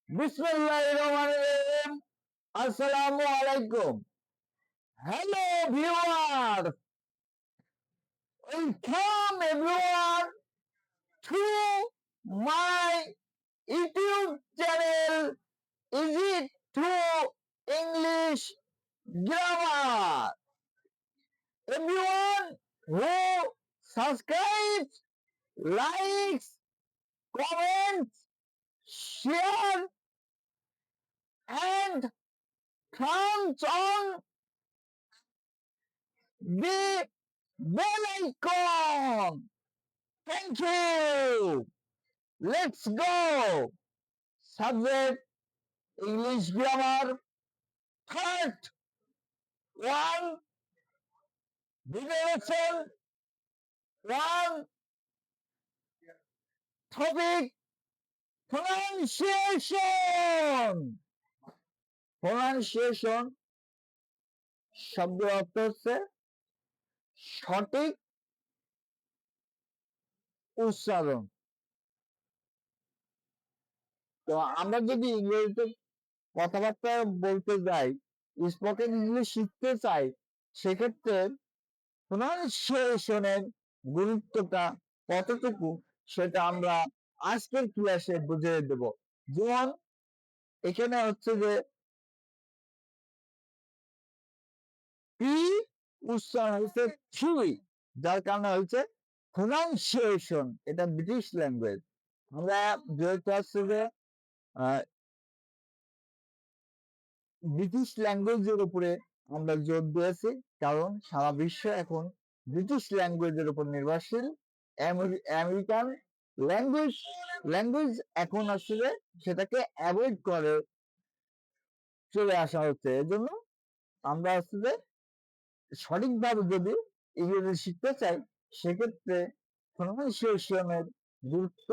বিসমিল্লাহিররহমানিররহিম। আসসালামু আলাইকুম। Hello viewer, welcome everyone to my YouTube channel easy to English grammar. Everyone who subscribes, likes, comments, share and turns on the bell icon. Thank you. Let's go. Subject English grammar. Part 1. Video lesson 1. Topic pronunciation. Pronunciation শব্দের অর্থ হচ্ছে সঠিক উচ্চারণ। তো আমরা যদি ইংরেজিতে কথাবার্তা বলতে যাই, স্পোকেন ইংলিশ শিখতে চাই, সেক্ষেত্রে প্রনাউন্সিয়েশনের গুরুত্বটা কতটুকু সেটা আমরা আজকের ক্লাসে বুঝিয়ে দেব। যেমন এখানে হচ্ছে যে পি উচ্চারণ হচ্ছে থ্রি, যার কারণে হচ্ছে প্রনাউন্সিয়েশন। এটা ব্রিটিশ ল্যাঙ্গুয়েজ। আমরা যেহেতু হচ্ছে যে ব্রিটিশ ল্যাঙ্গুয়েজের উপরে আমরা জোর দিয়েছি, কারণ সারা বিশ্ব এখন ব্রিটিশ ল্যাঙ্গুয়েজের উপর নির্ভরশীল। আমেরিকান ল্যাঙ্গুয়েজ এখন আসলে সেটাকে অ্যাভয়েড করে চলে আসা হচ্ছে। এজন্য আমরা আসলে সঠিকভাবে যদি ইংরেজি শিখতে চাই, সেক্ষেত্রে প্রনাউন্সিয়েশনের গুরুত্ব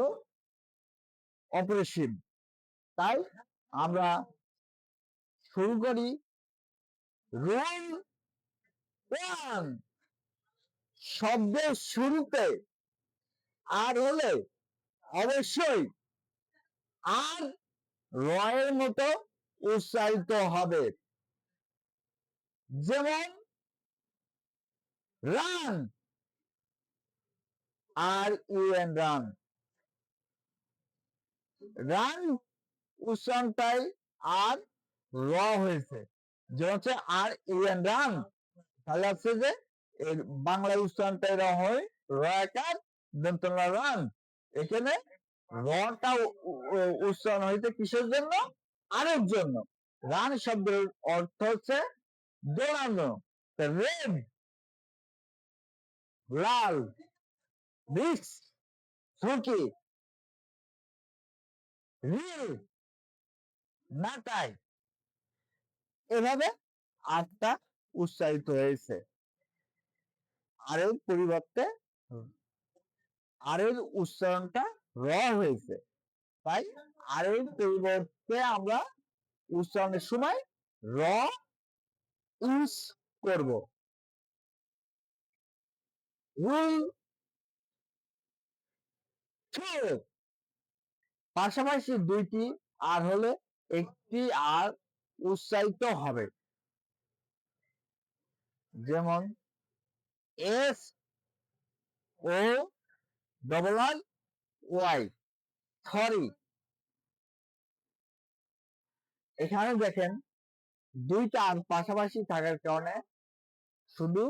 অপরিসীম। তাই আমরা শুরু করি। রুল 1, শব্দের শুরুতে আর হলে অবশ্যই আর রয়ের মতো উচ্চারিত হবে। যেমন রান, আর ইউএন রান। রান উচ্চারণটাই আর র হয়েছে, যে হচ্ছে আর ইউএন রান। তাহলে হচ্ছে যে এর বাংলা উচ্চারণটাই র হয়, র একার দন্তনা রান। এখানে রটা উচ্চারণ হইতে কিসের জন্য? আরের জন্য। রান শব্দের অর্থ হচ্ছে দৌড়ানো। রেড লাল, রিক্স ঝুঁকি, রিল নাটাই, এভাবে আটটা উচ্চারিত হয়েছে। আরের পরিবর্তে আরের উচ্চারণটা র হয়েছে, তাই আরের পরিবর্তে আমরা উচ্চারণের সময় র ইউজ করব। রুল 2, পাশাপাশি দুইটি আর হলে একটি আর উচ্চারিত হবে। যেমন এস ও ডবল আর ওয়াই, সরি। এখানে দেখেন দুইটা আর পাশাপাশি থাকার কারণে শুধু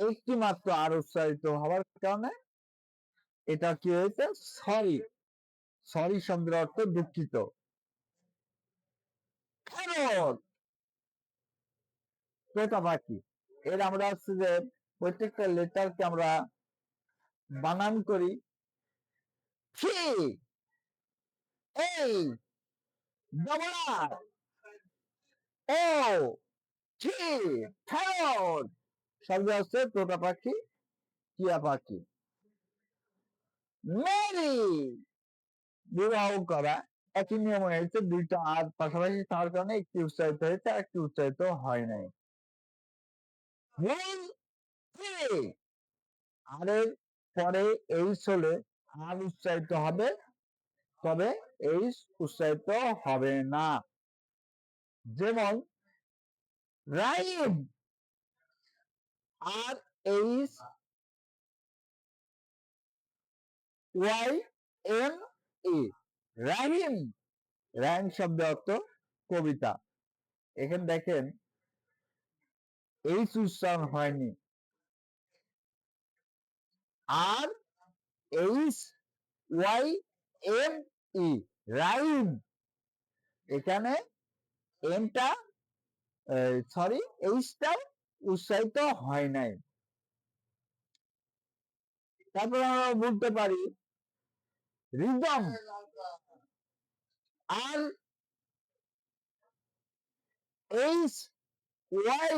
একটি মাত্র আর উচ্চারিত হওয়ার কারণে এটা কি হয়েছে? সরি। সরি শব্দের অর্থ দুঃখিত। তোতা পাখি, এর আমরা হচ্ছে যে প্রত্যেকটা লেটারকে আমরা বানান করি ফি, এই, ডবল আর, ও, টি, প্যারট। শব্দ হচ্ছে তোতা পাখি, টিয়া পাখি। মেরি, বিবাহ করা। একই নিয়ম হয়েছে, দুইটা আর পাশাপাশি থাকার কারণে একটি উচ্চারিত হয়েছে আর একটি উচ্চারিত হয় নাই। আর এর পরে এইচ হলে আর উচ্চারিত হবে তবে এইচ উচ্চারিত হবে না। যেমন rhyme, R H Y M E, রাহিম। রাইম শব্দের অর্থ কবিতা। এখানে দেখেন এইচ উচ্চারণ হয়নি, R H Y M E, rhyme. এখানে এমটা সরি এইচটা উচ্চারিত হয় নাই। তারপর আমরা বলতে পারি rhythm, R H Y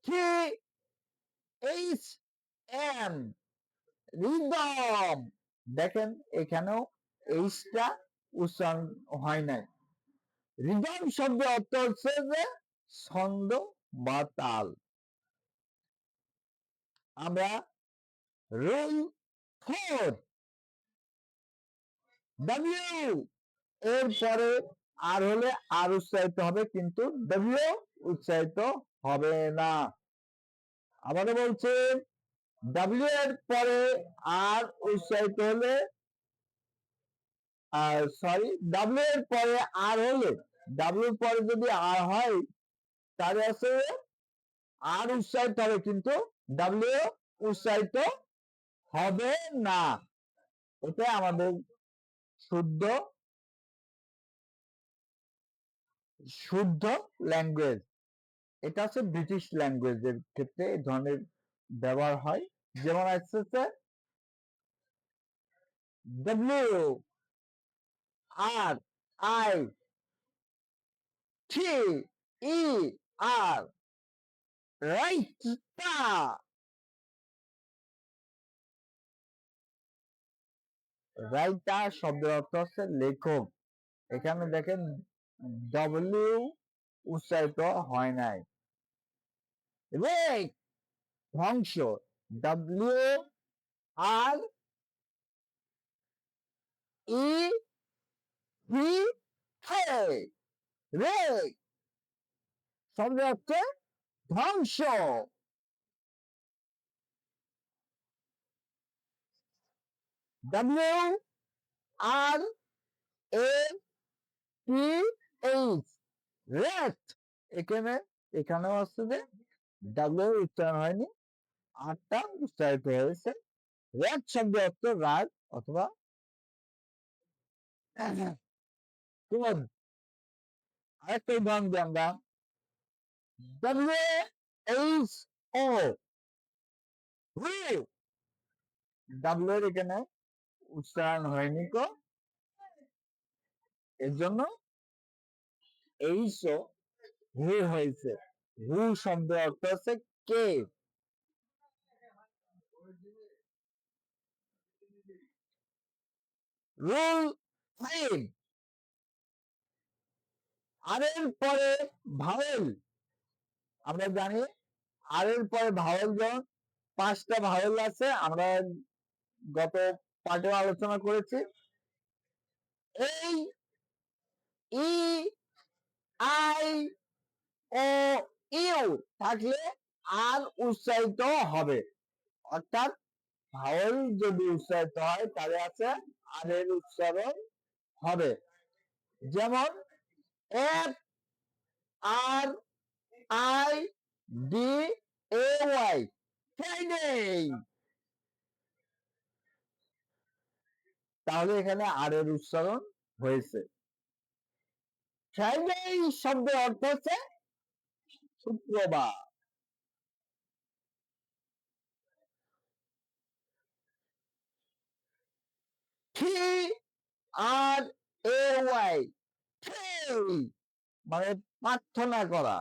K H M, rhythm. দেখেন এখানেও এইচটা উচ্চারণ হয় নাই। রিদম শব্দের অর্থ হচ্ছে যে ছন্দ বা তাল। আমরা রুল 4, ডব্লিউ এর পরে আর হলে আর উচ্চারিত হবে, কিন্তু ডব্লিউ উচ্চারিত হবে না। আবারও বলছে ডব্লিউ এর পরে আর উচ্চারিত হলে, সরি, ডব্লিউ এর পরে আর হলে, ডব্লিউ এর পরে যদি আর হয় তাহলে আছে আর উচ্চারিত হবে, কিন্তু ডব্লিউ উচ্চারিত হবে না। এটা আমাদের শুদ্ধ শুদ্ধ ল্যাঙ্গুয়েজ। এটা হচ্ছে ব্রিটিশ ল্যাঙ্গুয়েজের ক্ষেত্রে এই ধরনের ব্যবহার হয়। যেমন আসছে ডব্লিউ আর আই টি ই আর, রাইটা। রাইটা শব্দের অর্থ হচ্ছে লেখক। এখানে দেখেন ডব্লিউ উচ্চারিত হয় নাই। রেক, ধ্বংস, W R E V K, rake শব্দের অর্থ ধ্বংস। ডব্লিউ আর এ টি এইচ, রেট। এখানে এখানেও আসছে যে ডাব্লিউ উচ্চারণ হয়নি, আরটা উচ্চারিত হয়েছে। রেট শব্দের অর্থ রাগ অথবা ক্রোধ। আরেকটা উদাহরণ দিই আমরা, ডব্লিউ এইচ ও, ডাব্লিউ এর এখানে উচ্চারণ হয়নি কো, এর জন্য এইচ ও হু হয়েছে। হু শব্দের অর্থ হচ্ছে কে। রুল 5, আর এর পরে ভাওয়েল। আমরা জানি আর এর পরে ভাওয়েল যেমন 5টা ভাওয়েল আছে, আমরা গত পাঠে আলোচনা করেছি। এই ই আই ও ইউ থাকলে আর উচ্চারিত হবে, অর্থাৎ ভাওয়েল যদি উচ্চারিত হয় তাহলে আছে আর এর উচ্চারণ হবে। যেমন F R I D A Y, Friday. তাহলে এখানে আর এর উচ্চারণ হয়েছে। ফ্রাইডে শব্দের অর্থ হচ্ছে শুক্রবার। টি আর এ ওয়াই, মানে প্রার্থনা করা।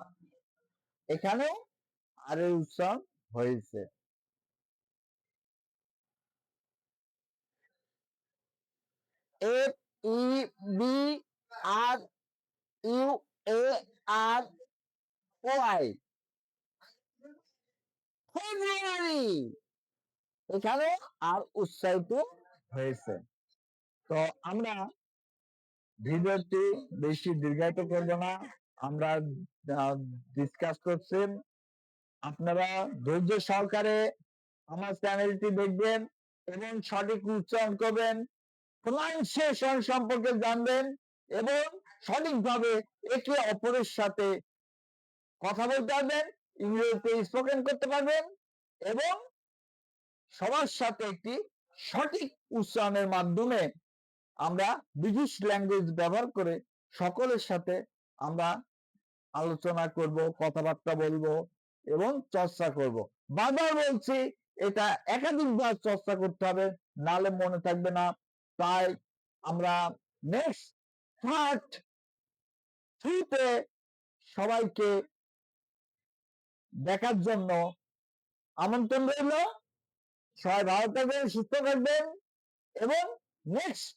এখানে আর এর উচ্চারণ হয়েছে। F E B R U A R Y, February. এখানে আর উচ্চারিত হয়েছে। তো আমরা ভিডিওটি বেশি দীর্ঘায়িত করব না, আমরা ডিসকাস করছি। আপনারা ধৈর্য সহকারে আমার চ্যানেলটি দেখবেন এবং সঠিক উচ্চারণ করবেন, প্রনাউন্সিয়েশন সম্পর্কে জানবেন এবং সঠিকভাবে একে অপরের সাথে কথা বলতে পারবেন, ইংরেজিতে স্পোকেন করতে পারবেন এবং সবার সাথে একটি সঠিক উচ্চারণের মাধ্যমে আমরা ব্রিটিশ ল্যাঙ্গুয়েজ ব্যবহার করে সকলের সাথে আমরা আলোচনা করব, কথাবার্তা বলবো এবং চর্চা করব। বারবার বলছি, এটা একাধিকবার চর্চা করতে হবে, নাহলে মনে থাকবে না। তাই আমরা নেক্সট পার্ট 3 তে সবাইকে দেখার জন্য আমন্ত্রণ রইল। সবাই ভালো থাকবেন, সুস্থ থাকবেন এবং নেক্সট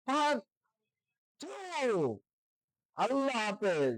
পার্ট 2, আল্লাহ হাফেজ।